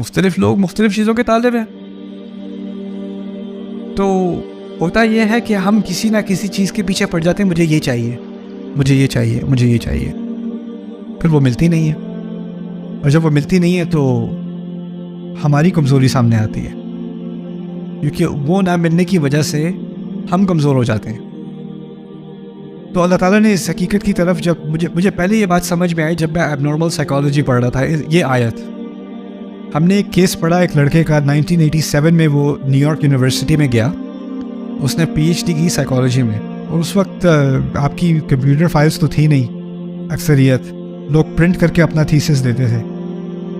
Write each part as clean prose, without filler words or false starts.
مختلف لوگ مختلف چیزوں کے طالب ہیں. تو ہوتا یہ ہے کہ ہم کسی نہ کسی چیز کے پیچھے پڑ جاتے ہیں, مجھے یہ چاہیے, مجھے یہ چاہیے, مجھے یہ چاہیے, پھر وہ ملتی نہیں ہے. اور جب وہ ملتی نہیں ہے تو ہماری کمزوری سامنے آتی ہے, کیونکہ وہ نہ ملنے کی وجہ سے ہم کمزور ہو جاتے ہیں. تو اللہ تعالیٰ نے اس حقیقت کی طرف جب مجھے پہلے یہ بات سمجھ میں آئی جب میں ایب نارمل سائیکالوجی پڑھ رہا تھا. یہ آیت ہم نے ایک کیس پڑھا, ایک لڑکے کا 1987 میں وہ نیو یارک یونیورسٹی میں گیا, اس نے پی ایچ ڈی کی سائیکالوجی میں, اور اس وقت آپ کی کمپیوٹر فائلز تو تھی نہیں, اکثریت لوگ پرنٹ کر کے اپنا تھیسس دیتے تھے.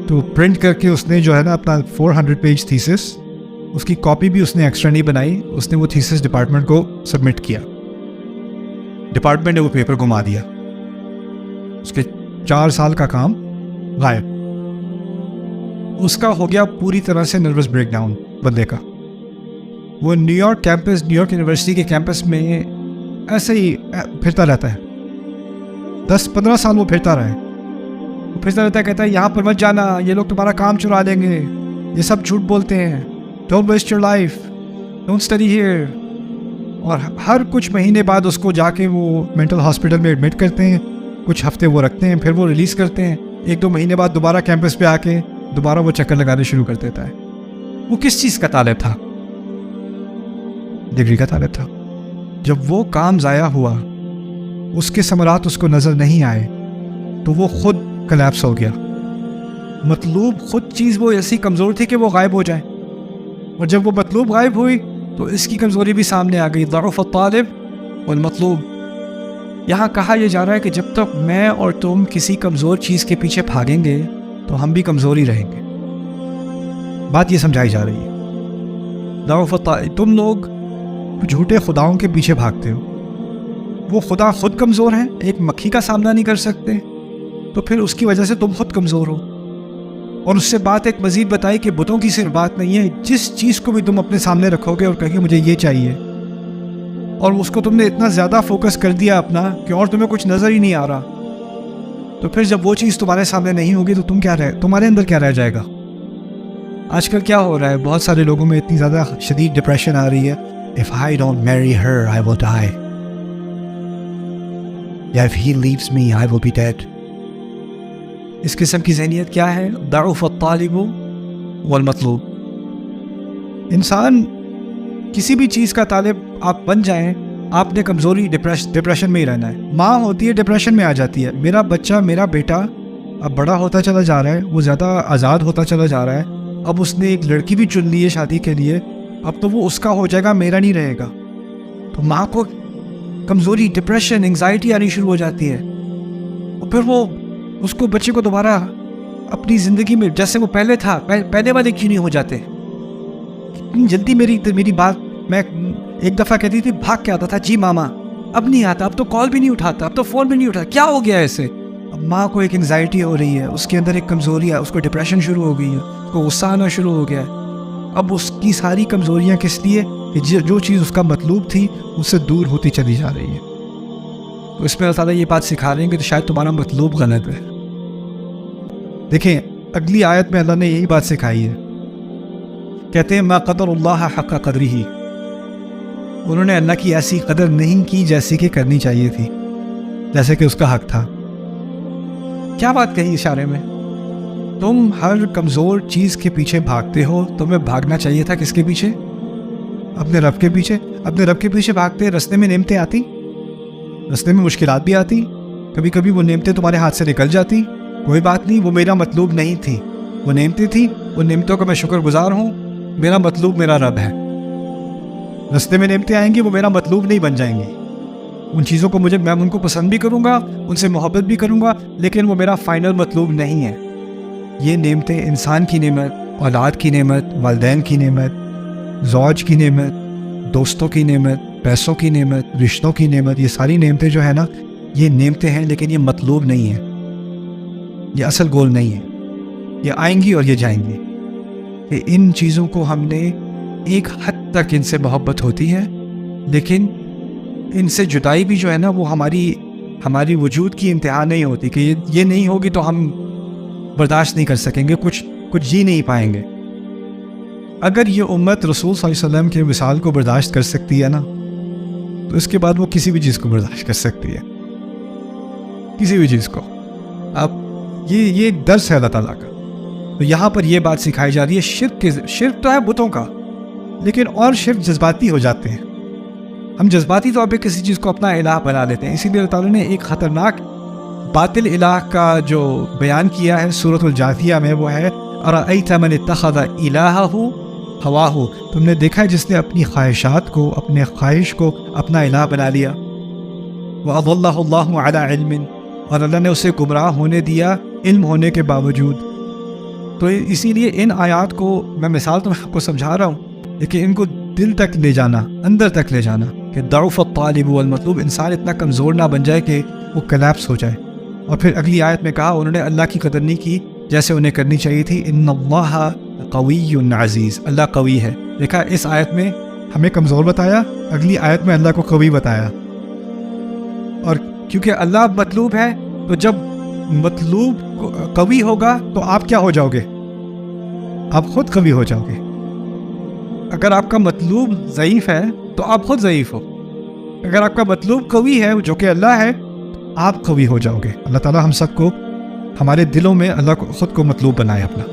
تو پرنٹ کر کے اس نے جو ہے نا اپنا 400 پیج تھیسس, اس کی کاپی بھی اس نے ایکسٹرا نہیں بنائی, اس نے وہ تھیسس ڈپارٹمنٹ کو سبمٹ کیا. ڈپارٹمنٹ نے وہ پیپر گھما دیا, اس کے 4 سال کا کام غائب. اس کا ہو گیا پوری طرح سے نروس بریک ڈاؤن بندے کا. وہ New York campus, New York University کے کیمپس میں ایسے ہی پھرتا رہتا ہے, 10-15 سال وہ پھرتا رہا ہے. وہ پھرتا رہتا ہے, کہتا ہے یہاں پر مت جانا, یہ لوگ تمہارا کام چرا لیں گے, یہ سب جھوٹ بولتے ہیں, don't waste your life, don't study here. اور ہر کچھ مہینے بعد اس کو جا کے وہ مینٹل ہاسپٹل میں ایڈمٹ کرتے ہیں, کچھ ہفتے وہ رکھتے ہیں, پھر وہ ریلیز کرتے ہیں. 1-2 مہینے بعد دوبارہ کیمپس پہ آ کے دوبارہ وہ چکر لگانے شروع کر دیتا ہے. وہ کس چیز کا طالب تھا؟ ڈگری کا طالب تھا. جب وہ کام ضائع ہوا, اس کے ثمرات اس کو نظر نہیں آئے, تو وہ خود کلیپس ہو گیا. مطلوب خود چیز وہ ایسی کمزور تھی کہ وہ غائب ہو جائے, اور جب وہ مطلوب غائب ہوئی تو اس کی کمزوری بھی سامنے آ گئی. ضعف الطالب والمطلوب. یہاں کہا یہ جا رہا ہے کہ جب تک میں اور تم کسی کمزور چیز کے پیچھے بھاگیں گے تو ہم بھی کمزور ہی رہیں گے. بات یہ سمجھائی جا رہی ہے. ضعف الطالب, تم لوگ جھوٹے خداؤں کے پیچھے بھاگتے ہو, وہ خدا خود کمزور ہیں, ایک مکھی کا سامنا نہیں کر سکتے, تو پھر اس کی وجہ سے تم خود کمزور ہو. اور اس سے بات ایک مزید بتائی کہ بتوں کی صرف بات نہیں ہے, جس چیز کو بھی تم اپنے سامنے رکھو گے اور کہو گے مجھے یہ چاہیے, اور اس کو تم نے اتنا زیادہ فوکس کر دیا اپنا کہ اور تمہیں کچھ نظر ہی نہیں آ رہا, تو پھر جب وہ چیز تمہارے سامنے نہیں ہوگی تو تمہارے اندر کیا رہ جائے گا؟ آج کل کیا ہو رہا ہے, بہت سارے لوگوں میں اتنی زیادہ شدید ڈپریشن آ رہی ہے. If I don't marry her, I will die. Yeah, if he leaves me, I will be dead. اس قسم کی ذہنیت کیا ہے؟ ضعف الطالب والمطلوب. انسان کسی بھی چیز کا طالب آپ بن جائیں, آپ نے کمزوری ڈپریشن میں ہی رہنا ہے. ماں ہوتی ہے ڈپریشن میں آ جاتی ہے, میرا بچہ, میرا بیٹا اب بڑا ہوتا چلا جا رہا ہے, وہ زیادہ آزاد ہوتا چلا جا رہا ہے, اب اس نے ایک لڑکی بھی چن لی ہے شادی کے لیے, اب تو وہ اس کا ہو جائے گا, میرا نہیں رہے گا. تو ماں کو کمزوری, ڈپریشن, انگزائٹی آنی شروع ہو جاتی ہے, اور پھر وہ اس کو بچے کو دوبارہ اپنی زندگی میں جیسے وہ پہلے تھا, پہلے والے کیوں نہیں ہو جاتے؟ کتنی جلدی میری بات, میں ایک دفعہ کہتی تھی بھاگ کے آتا تھا جی ماما, اب نہیں آتا, اب تو کال بھی نہیں اٹھاتا, اب تو فون بھی نہیں اٹھاتا, کیا ہو گیا ایسے؟ اب ماں کو ایک انگزائٹی ہو رہی ہے, اس کے اندر ایک کمزوری ہے, اس کو ڈپریشن شروع ہو گئی ہے, اس کو غصہ آنا شروع ہو گیا ہے. اب اس کی ساری کمزوریاں کس لیے؟ کہ جو چیز اس کا مطلوب تھی اس سے دور ہوتی چلی جا رہی ہے. تو اس میں اللہ تعالیٰ یہ بات سکھا رہے ہیں کہ تو شاید تمہارا مطلوب غلط ہے. دیکھیں اگلی آیت میں اللہ نے یہی بات سکھائی ہے, کہتے ہیں ما قدر اللہ حق قدرہ, انہوں نے اللہ کی ایسی قدر نہیں کی جیسی کہ کرنی چاہیے تھی, جیسے کہ اس کا حق تھا. کیا بات کہی اشارے میں؟ تم ہر کمزور چیز کے پیچھے بھاگتے ہو, تمہیں بھاگنا چاہیے تھا کس کے پیچھے؟ اپنے رب کے پیچھے. اپنے رب کے پیچھے بھاگتے, رستے میں نعمتیں آتی, رستے میں مشکلات بھی آتی, کبھی کبھی وہ نعمتیں تمہارے ہاتھ سے نکل جاتی, کوئی بات نہیں, وہ میرا مطلوب نہیں تھی, وہ نعمتیں تھیں, ان نعمتوں کا میں شکر گزار ہوں, میرا مطلوب میرا رب ہے. رستے میں نعمتیں آئیں گی, وہ میرا مطلوب نہیں بن جائیں گی. ان چیزوں کو میں ان کو پسند بھی کروں گا, ان سے محبت بھی کروں گا, لیکن وہ میرا فائنل مطلوب نہیں ہے. یہ نعمتیں انسان کی نعمت, اولاد کی نعمت, والدین کی نعمت, زوج کی نعمت, دوستوں کی نعمت, پیسوں کی نعمت, رشتوں کی نعمت, یہ ساری نعمتیں جو ہے نا, یہ نعمتیں ہیں, لیکن یہ مطلوب نہیں ہے, یہ اصل گول نہیں ہے. یہ آئیں گی اور یہ جائیں گی. کہ ان چیزوں کو ہم نے ایک حد تک ان سے محبت ہوتی ہے, لیکن ان سے جدائی بھی جو ہے نا وہ ہماری وجود کی انتہا نہیں ہوتی, کہ یہ نہیں ہوگی تو ہم برداشت نہیں کر سکیں گے. کچھ جی نہیں پائیں گے۔ اگر یہ امت رسول صلی اللہ علیہ وسلم کے وصال کو برداشت کر سکتی ہے نا، تو اس کے بعد وہ کسی بھی چیز کو برداشت کر سکتی ہے، کسی بھی چیز کو۔ اب یہ درس ہے اللہ تعالیٰ کا۔ تو یہاں پر یہ بات سکھائی جا رہی ہے، شرک تو ہے بتوں کا، لیکن اور شرک جذباتی ہو جاتے ہیں۔ ہم جذباتی طور پہ کسی چیز کو اپنا الہ بنا لیتے ہیں۔ اسی لیے اللہ تعالیٰ نے ایک خطرناک باطل الہ کا جو بیان کیا ہے سورۃ الجاثیہ میں، وہ ہے اَرَأَيْتَ مَنِ اتَّخَذَ إِلَٰهَهُ هَوَاهُ، تم نے دیکھا ہے جس نے اپنی خواہشات کو، اپنے خواہش کو اپنا الہ بنا لیا۔ وَأَضَلَّهُ اللَّهُ عَلَىٰ عِلْمٍ، اور اللہ نے اسے گمراہ ہونے دیا علم ہونے کے باوجود۔ تو اسی لیے ان آیات کو میں مثال تو آپ کو سمجھا رہا ہوں، لیکن ان کو دل تک لے جانا، اندر تک لے جانا، کہ ضعف الطالب والمطلوب، انسان اتنا کمزور نہ بن جائے کہ وہ کلیپس ہو جائے۔ اور پھر اگلی آیت میں کہا انہوں نے اللہ کی قدر نہیں کی جیسے انہیں کرنی چاہیے تھی۔ ان اللہ قوی عزیز، اللہ قوی ہے۔ دیکھا اس آیت میں ہمیں کمزور بتایا، اگلی آیت میں اللہ کو قوی بتایا۔ اور کیونکہ اللہ مطلوب ہے، تو جب مطلوب قوی ہوگا تو آپ کیا ہو جاؤ گے؟ آپ خود قوی ہو جاؤ گے۔ اگر آپ کا مطلوب ضعیف ہے تو آپ خود ضعیف ہو، اگر آپ کا مطلوب قوی ہے جو کہ اللہ ہے، آپ قوی ہو جاؤ گے۔ اللہ تعالیٰ ہم سب کو، ہمارے دلوں میں اللہ کو خود کو مطلوب بنائے اپنا۔